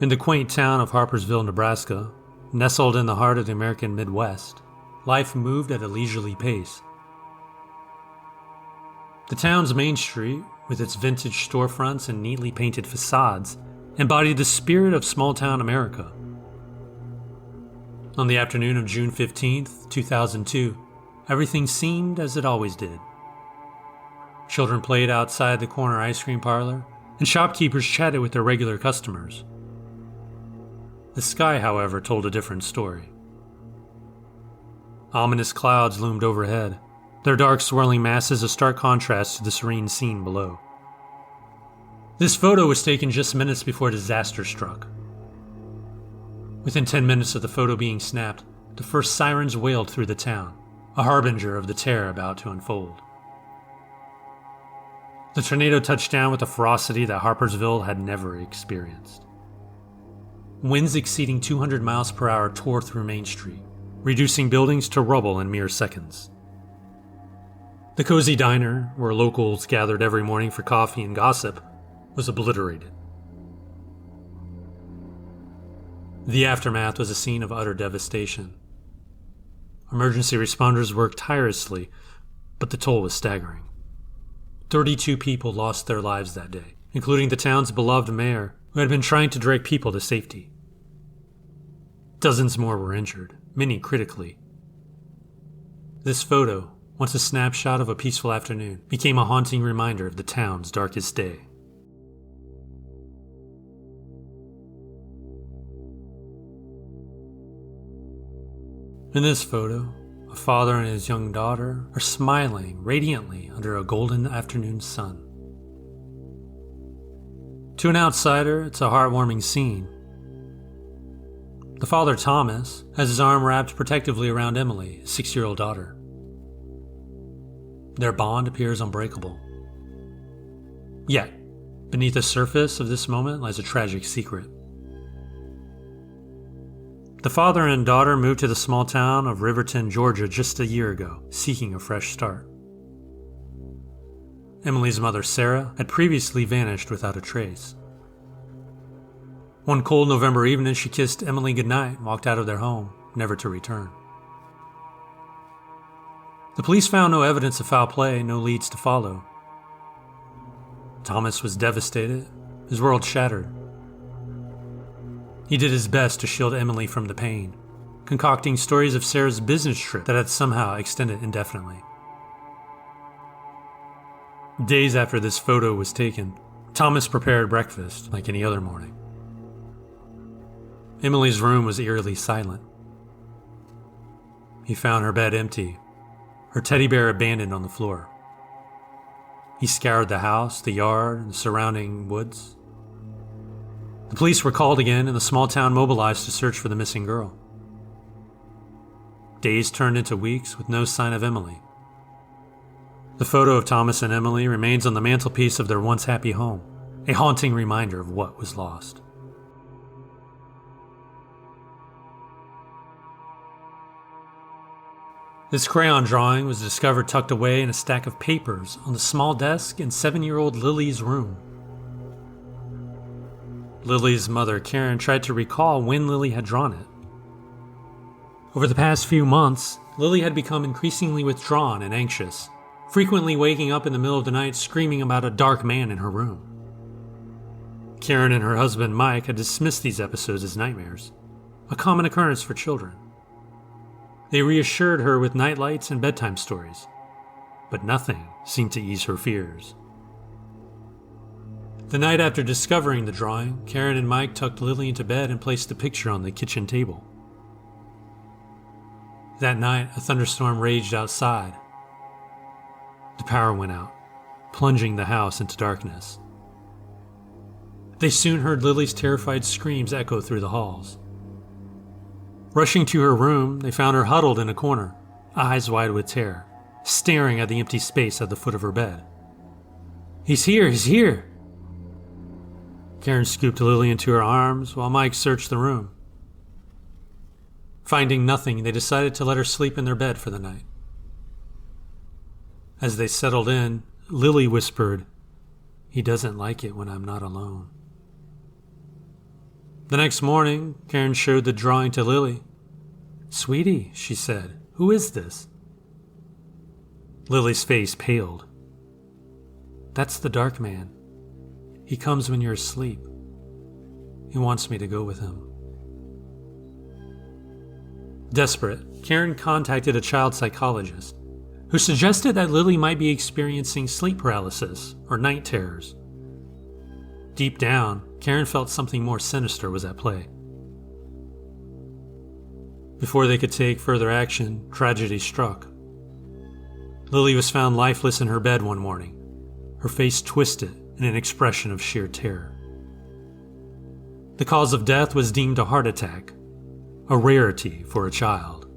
In the quaint town of Harpersville, Nebraska, nestled in the heart of the American Midwest, life moved at a leisurely pace. The town's main street, with its vintage storefronts and neatly painted facades, embodied the spirit of small-town America. On the afternoon of June 15th, 2002, everything seemed as it always did. Children played outside the corner ice cream parlor, and shopkeepers chatted with their regular customers. The sky, however, told a different story. Ominous clouds loomed overhead, their dark swirling masses a stark contrast to the serene scene below. This photo was taken just minutes before disaster struck. Within 10 minutes of the photo being snapped, the first sirens wailed through the town, a harbinger of the terror about to unfold. The tornado touched down with a ferocity that Harpersville had never experienced. Winds exceeding 200 miles per hour tore through Main Street, reducing buildings to rubble in mere seconds. The cozy diner, where locals gathered every morning for coffee and gossip, was obliterated. The aftermath was a scene of utter devastation. Emergency responders worked tirelessly, but the toll was staggering. 32 people lost their lives that day, including the town's beloved mayor, who had been trying to direct people to safety. Dozens more were injured, many critically. This photo, once a snapshot of a peaceful afternoon, became a haunting reminder of the town's darkest day. In this photo, a father and his young daughter are smiling radiantly under a golden afternoon sun. To an outsider, it's a heartwarming scene. The father, Thomas, has his arm wrapped protectively around Emily, his 6-year-old daughter. Their bond appears unbreakable. Yet, beneath the surface of this moment lies a tragic secret. The father and daughter moved to the small town of Riverton, Georgia just a year ago, seeking a fresh start. Emily's mother, Sarah, had previously vanished without a trace. One cold November evening, she kissed Emily goodnight and walked out of their home, never to return. The police found no evidence of foul play, no leads to follow. Thomas was devastated, his world shattered. He did his best to shield Emily from the pain, concocting stories of Sarah's business trip that had somehow extended indefinitely. Days after this photo was taken, Thomas prepared breakfast like any other morning. Emily's room was eerily silent. He found her bed empty, her teddy bear abandoned on the floor. He scoured the house, the yard, and the surrounding woods. The police were called again, and the small town mobilized to search for the missing girl. Days turned into weeks with no sign of Emily. The photo of Thomas and Emily remains on the mantelpiece of their once happy home, a haunting reminder of what was lost. This crayon drawing was discovered tucked away in a stack of papers on the small desk in 7-year-old Lily's room. Lily's mother, Karen, tried to recall when Lily had drawn it. Over the past few months, Lily had become increasingly withdrawn and anxious, frequently waking up in the middle of the night screaming about a dark man in her room. Karen and her husband, Mike, had dismissed these episodes as nightmares, a common occurrence for children. They reassured her with nightlights and bedtime stories, but nothing seemed to ease her fears. The night after discovering the drawing, Karen and Mike tucked Lily into bed and placed the picture on the kitchen table. That night, a thunderstorm raged outside. The power went out, plunging the house into darkness. They soon heard Lily's terrified screams echo through the halls. Rushing to her room, they found her huddled in a corner, eyes wide with terror, staring at the empty space at the foot of her bed. "He's here! He's here!" Karen scooped Lily into her arms while Mike searched the room. Finding nothing, they decided to let her sleep in their bed for the night. As they settled in, Lily whispered, "He doesn't like it when I'm not alone." The next morning, Karen showed the drawing to Lily. "Sweetie," she said, "who is this?" Lily's face paled. "That's the dark man. He comes when you're asleep. He wants me to go with him." Desperate, Karen contacted a child psychologist who suggested that Lily might be experiencing sleep paralysis or night terrors. Deep down, Karen felt something more sinister was at play. Before they could take further action, tragedy struck. Lily was found lifeless in her bed one morning, her face twisted in an expression of sheer terror. The cause of death was deemed a heart attack, a rarity for a child.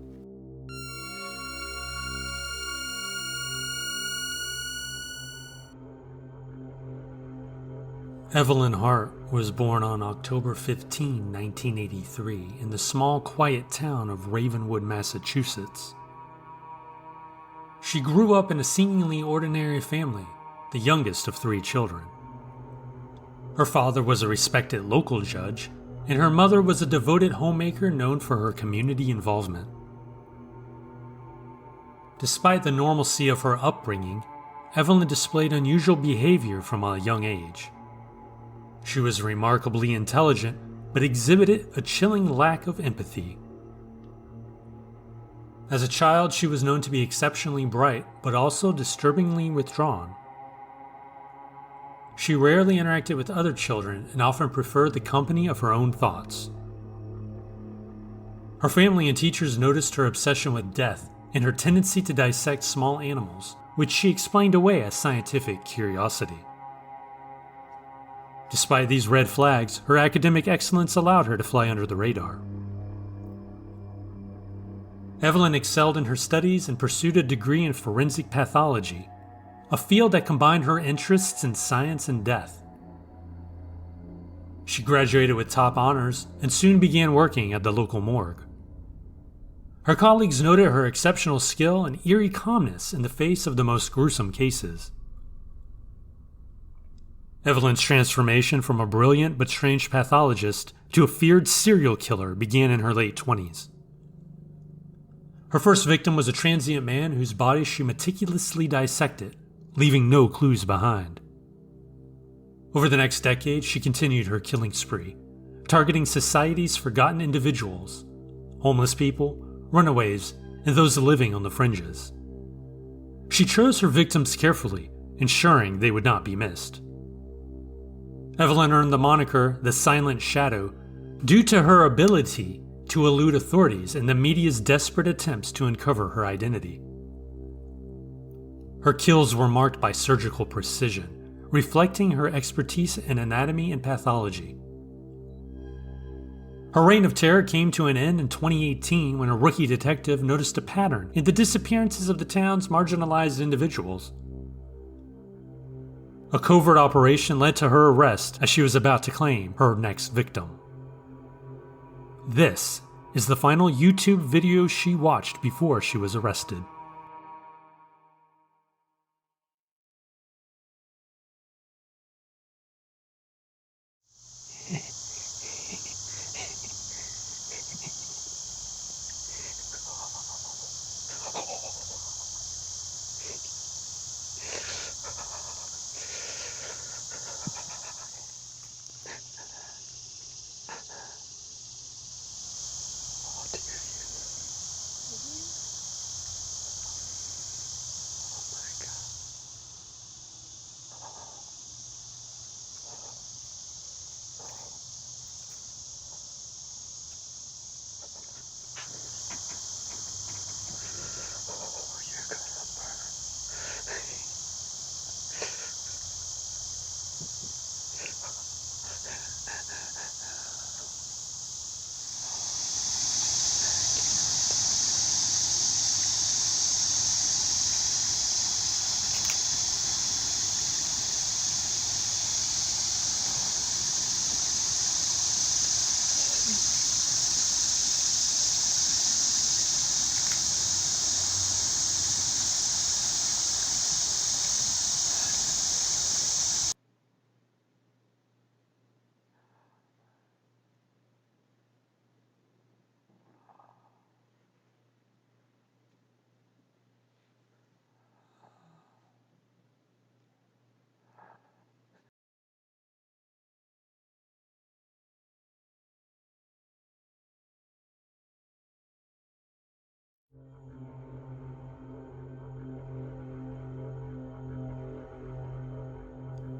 Evelyn Hart was born on October 15, 1983, in the small, quiet town of Ravenwood, Massachusetts. She grew up in a seemingly ordinary family, the youngest of 3 children. Her father was a respected local judge, and her mother was a devoted homemaker known for her community involvement. Despite the normalcy of her upbringing, Evelyn displayed unusual behavior from a young age. She was remarkably intelligent, but exhibited a chilling lack of empathy. As a child, she was known to be exceptionally bright, but also disturbingly withdrawn. She rarely interacted with other children and often preferred the company of her own thoughts. Her family and teachers noticed her obsession with death and her tendency to dissect small animals, which she explained away as scientific curiosity. Despite these red flags, her academic excellence allowed her to fly under the radar. Evelyn excelled in her studies and pursued a degree in forensic pathology, a field that combined her interests in science and death. She graduated with top honors and soon began working at the local morgue. Her colleagues noted her exceptional skill and eerie calmness in the face of the most gruesome cases. Evelyn's transformation from a brilliant but strange pathologist to a feared serial killer began in her late 20s. Her first victim was a transient man whose body she meticulously dissected, leaving no clues behind. Over the next decade, she continued her killing spree, targeting society's forgotten individuals, homeless people, runaways, and those living on the fringes. She chose her victims carefully, ensuring they would not be missed. Evelyn earned the moniker the Silent Shadow due to her ability to elude authorities and the media's desperate attempts to uncover her identity. Her kills were marked by surgical precision, reflecting her expertise in anatomy and pathology. Her reign of terror came to an end in 2018 when a rookie detective noticed a pattern in the disappearances of the town's marginalized individuals. A covert operation led to her arrest as she was about to claim her next victim. This is the final YouTube video she watched before she was arrested.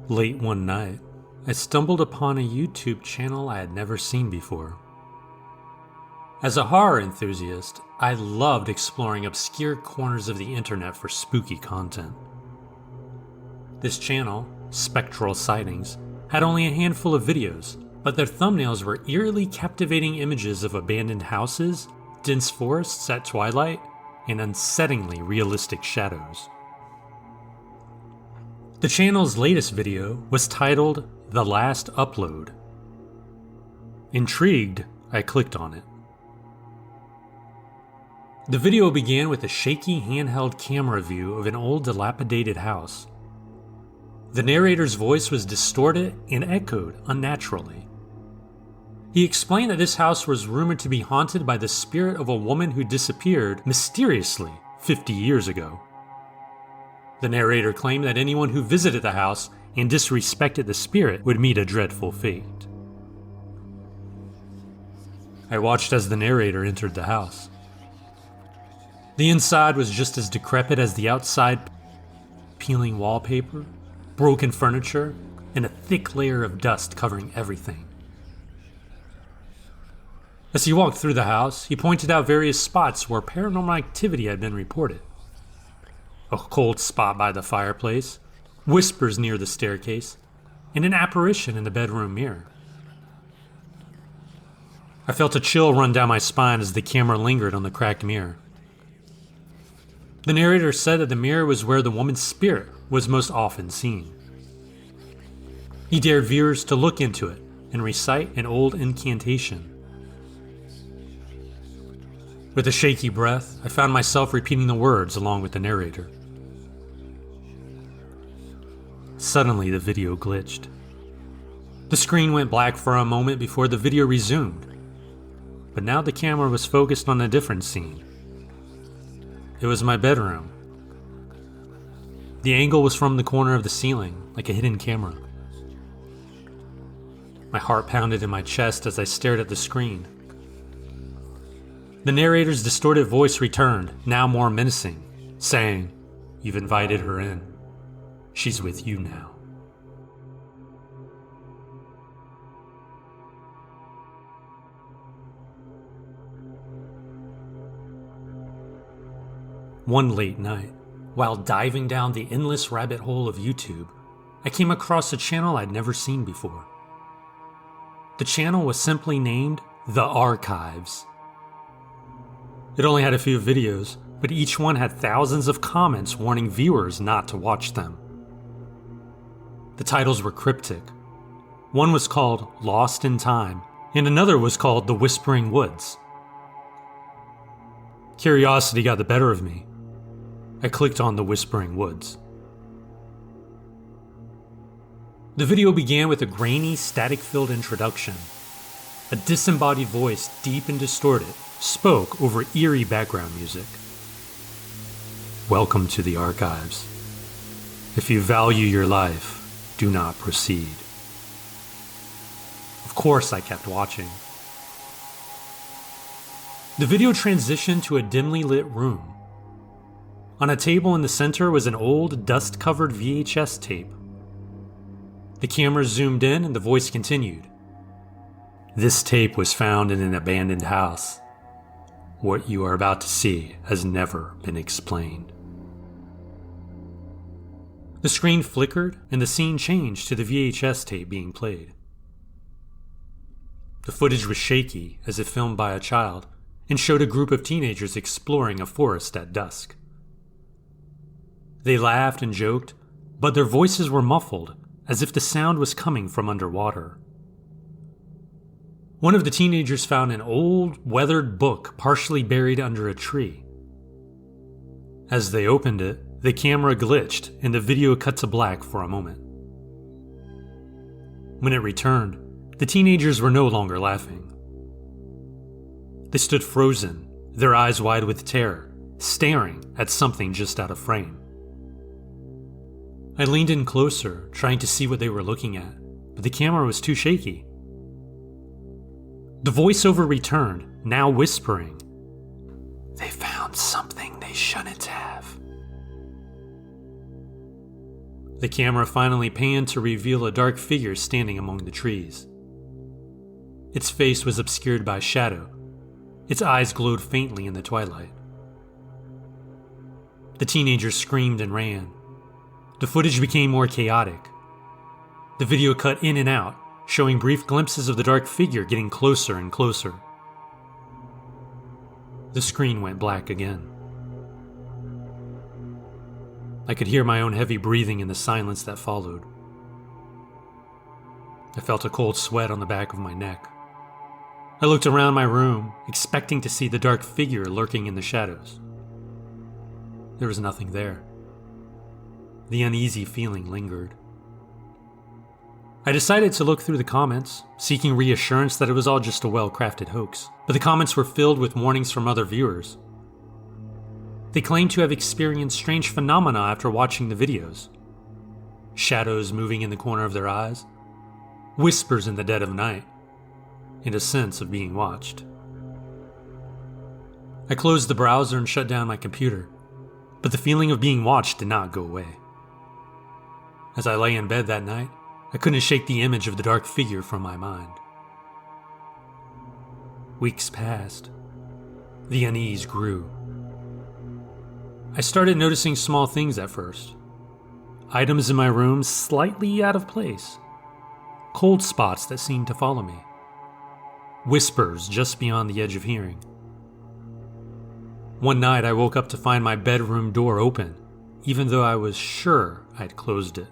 Late one night, I stumbled upon a YouTube channel I had never seen before. As a horror enthusiast, I loved exploring obscure corners of the internet for spooky content. This channel, Spectral Sightings, had only a handful of videos, but their thumbnails were eerily captivating images of abandoned houses, dense forests at twilight, and unsettlingly realistic shadows. The channel's latest video was titled The Last Upload. Intrigued, I clicked on it. The video began with a shaky handheld camera view of an old dilapidated house. The narrator's voice was distorted and echoed unnaturally. He explained that this house was rumored to be haunted by the spirit of a woman who disappeared mysteriously 50 years ago. The narrator claimed that anyone who visited the house and disrespected the spirit would meet a dreadful fate. I watched as the narrator entered the house. The inside was just as decrepit as the outside, peeling wallpaper, broken furniture, and a thick layer of dust covering everything. As he walked through the house, he pointed out various spots where paranormal activity had been reported. A cold spot by the fireplace, whispers near the staircase, and an apparition in the bedroom mirror. I felt a chill run down my spine as the camera lingered on the cracked mirror. The narrator said that the mirror was where the woman's spirit was most often seen. He dared viewers to look into it and recite an old incantation. With a shaky breath, I found myself repeating the words along with the narrator. Suddenly, the video glitched. The screen went black for a moment before the video resumed, but now the camera was focused on a different scene. It was my bedroom. The angle was from the corner of the ceiling, like a hidden camera. My heart pounded in my chest as I stared at the screen. The narrator's distorted voice returned, now more menacing, saying, "You've invited her in. She's with you now." One late night, while diving down the endless rabbit hole of YouTube, I came across a channel I'd never seen before. The channel was simply named The Archives. It only had a few videos, but each one had thousands of comments warning viewers not to watch them. The titles were cryptic. One was called Lost in Time, and another was called The Whispering Woods. Curiosity got the better of me. I clicked on The Whispering Woods. The video began with a grainy, static-filled introduction. A disembodied voice, deep and distorted, spoke over eerie background music. "Welcome to the Archives. If you value your life, do not proceed." Of course, I kept watching. The video transitioned to a dimly lit room. On a table in the center was an old, dust-covered VHS tape. The camera zoomed in and the voice continued. "This tape was found in an abandoned house. What you are about to see has never been explained." The screen flickered and the scene changed to the VHS tape being played. The footage was shaky, as if filmed by a child, and showed a group of teenagers exploring a forest at dusk. They laughed and joked, but their voices were muffled, as if the sound was coming from underwater. One of the teenagers found an old, weathered book partially buried under a tree. As they opened it, the camera glitched and the video cut to black for a moment. When it returned, the teenagers were no longer laughing. They stood frozen, their eyes wide with terror, staring at something just out of frame. I leaned in closer, trying to see what they were looking at, but the camera was too shaky. The voiceover returned, now whispering, "They found something they shouldn't have." The camera finally panned to reveal a dark figure standing among the trees. Its face was obscured by shadow. Its eyes glowed faintly in the twilight. The teenager screamed and ran. The footage became more chaotic. The video cut in and out, showing brief glimpses of the dark figure getting closer and closer. The screen went black again. I could hear my own heavy breathing in the silence that followed. I felt a cold sweat on the back of my neck. I looked around my room, expecting to see the dark figure lurking in the shadows. There was nothing there. The uneasy feeling lingered. I decided to look through the comments, seeking reassurance that it was all just a well-crafted hoax, but the comments were filled with warnings from other viewers. They claimed to have experienced strange phenomena after watching the videos. Shadows moving in the corner of their eyes, whispers in the dead of night, and a sense of being watched. I closed the browser and shut down my computer, but the feeling of being watched did not go away. As I lay in bed that night, I couldn't shake the image of the dark figure from my mind. Weeks passed. The unease grew. I started noticing small things at first. Items in my room slightly out of place. Cold spots that seemed to follow me. Whispers just beyond the edge of hearing. One night I woke up to find my bedroom door open, even though I was sure I'd closed it.